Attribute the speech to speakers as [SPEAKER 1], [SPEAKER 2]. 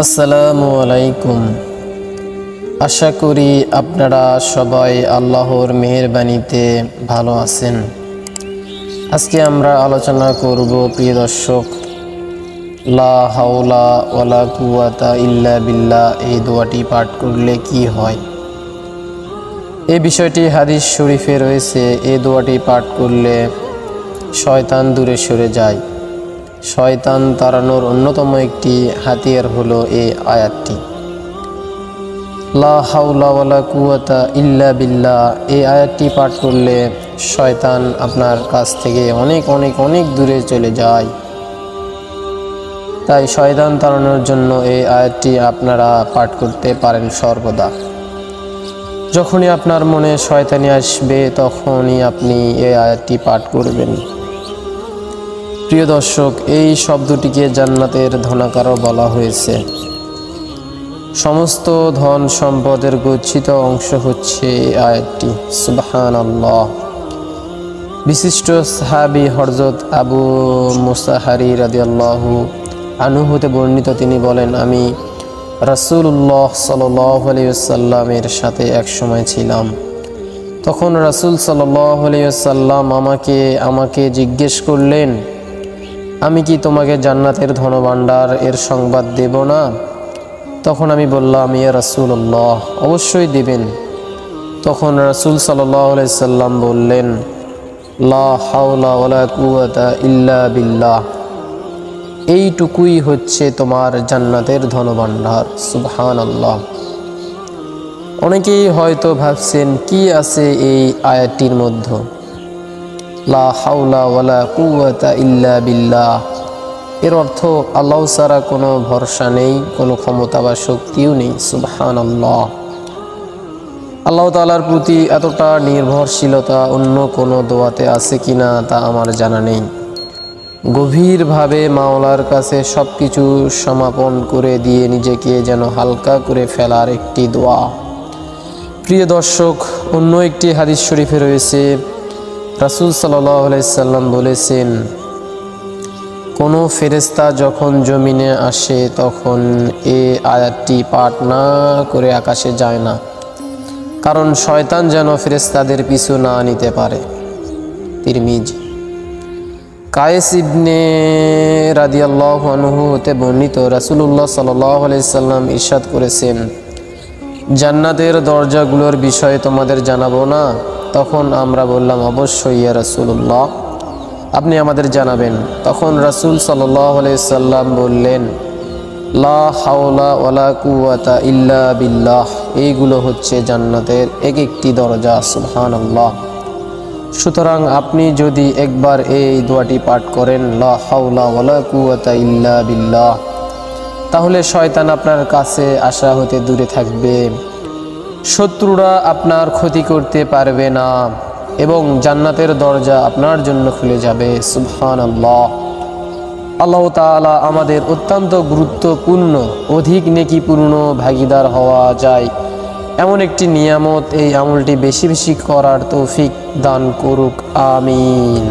[SPEAKER 1] আসসালামু আলাইকুম। আশা করি আপনারা সবাই আল্লাহর মেহেরবানিতে ভালো আছেন। আজকে আমরা আলোচনা করব প্রিয় দর্শক, লা হাওলা ওয়ালা কুওয়াতা ইল্লা বিল্লাহ এই দোয়াটি পাঠ করলে কি হয়। এই বিষয়টি হাদিস শরীফে রয়েছে। এই দোয়াটি পাঠ করলে শয়তান দূরে সরে যায়। শয়তান তাড়ানোর অন্যতম একটি হাতিয়ার হলো এই আয়াতটি, লা হাওলা ওয়ালা কুওয়াতা ইল্লা বিল্লাহ। এই আয়াতটি পাঠ করলে শয়তান আপনার কাছ থেকে অনেক অনেক অনেক দূরে চলে যায়। তাই শয়তান তাড়ানোর জন্য এই আয়াতটি আপনারা পাঠ করতে পারেন সর্বদা। যখনই আপনার মনে শয়তানি আসবে তখনই আপনি এই আয়াতটি পাঠ করবেন। প্রিয় দর্শক, এই শব্দটিকে জান্নাতের ধনাকারও বলা হয়েছে। সমস্ত ধন সম্পদের গচ্ছিত অংশ হচ্ছে এই আয়াতটি। সুবহানাল্লাহ। বিশিষ্ট সাহাবী হযরত আবু মুসা আশআরী রাদিয়াল্লাহু আনহু হতে বর্ণিত, তিনি বলেন, আমি রাসূলুল্লাহ সাল্লাল্লাহু আলাইহি ওয়াসাল্লামের সাথে এক সময় ছিলাম। তখন রাসূল সাল্লাল্লাহু আলাইহি ওয়াসাল্লাম আমাকে জিজ্ঞেস করলেন, আমি কি তোমাকে জান্নাতের ধনভাণ্ডার এর সংবাদ দেব না? তখন আমি বললাম, ইয়া রাসূলুল্লাহ, অবশ্যই দিবেন। তখন রাসূল সাল্লাল্লাহু আলাইহি সাল্লাম বললেন, লা হাওলা ওয়ালা কুওয়াতা ইল্লা বিল্লাহ। এইটুকুই হচ্ছে তোমার জান্নাতের ধনভাণ্ডার। সুবহানাল্লাহ। অনেকেই হয়তো ভাবছেন কি আছে এই আয়াতটির মধ্যে, লা হাওলা ওয়ালা কুওয়াতা ইল্লা বিল্লাহ। এর অর্থ আল্লাহ ছাড়া কোনো ভরসা নেই, কোনো ক্ষমতা বা শক্তিও নেই। সুবহানাল্লাহ। আল্লাহ তাআলার প্রতি এতটা নির্ভরশীলতা অন্য কোনো দোয়াতে আছে কিনা তা আমার জানা নেই। গভীরভাবে মাওলার কাছে সব কিছু সমাপন করে দিয়ে নিজেকে যেন হালকা করে ফেলার একটি দোয়া। প্রিয় দর্শক, অন্য একটি হাদিস শরীফে রয়েছে, রাসূল সাল্লাল্লাহু আলাইহি সাল্লাম বলেছেন, কোনো ফেরেশতা যখন জমিনে আসে তখন এই আয়াতটি পাঠ না করে আকাশে যায় না, কারণ শয়তান যেন ফেরেশতাদের পিছু না নিতে পারে। তিরমিজি। কায়েস ইবনে রাদিয়াল্লাহু আনহু হতে বর্ণিত, রাসূলুল্লাহ সাল্লাল্লাহু আলাইহি সাল্লাম ইরশাদ করেছেন, জান্নাতের দরজাগুলোর বিষয়ে তোমাদের জানাবো না? তখন আমরা বললাম, অবশ্যই ইয়া রাসূলুল্লাহ, আপনি আমাদের জানাবেন। তখন রাসূল সাল্লাল্লাহু আলাইহি সাল্লাম বললেন, লা হাওলা ওয়ালা কুওয়াতা ইল্লা বিল্লাহ। এইগুলো হচ্ছে জান্নাতের এক একটি দরজা। সুবহানাল্লাহ। সুতরাং আপনি যদি একবার এই দোয়াটি পাঠ করেন, লা হাওলা ওয়ালা কুওয়াতা ইল্লা বিল্লাহ, তাহলে শয়তান আপনার কাছে আসা হতে দূরে থাকবে, শত্রুরা আপনার ক্ষতি করতে পারবে না এবং জান্নাতের দরজা আপনার জন্য খুলে যাবে। সুবহানাল্লাহ। আল্লাহ তাআলা আমাদের অত্যন্ত গুরুত্বপূর্ণ, অধিক নেকিপূর্ণ ভাগীদার হওয়া যায় এমন একটি নিয়ামত, এই আমলটি বেশি বেশি করার তৌফিক দান করুক। আমিন।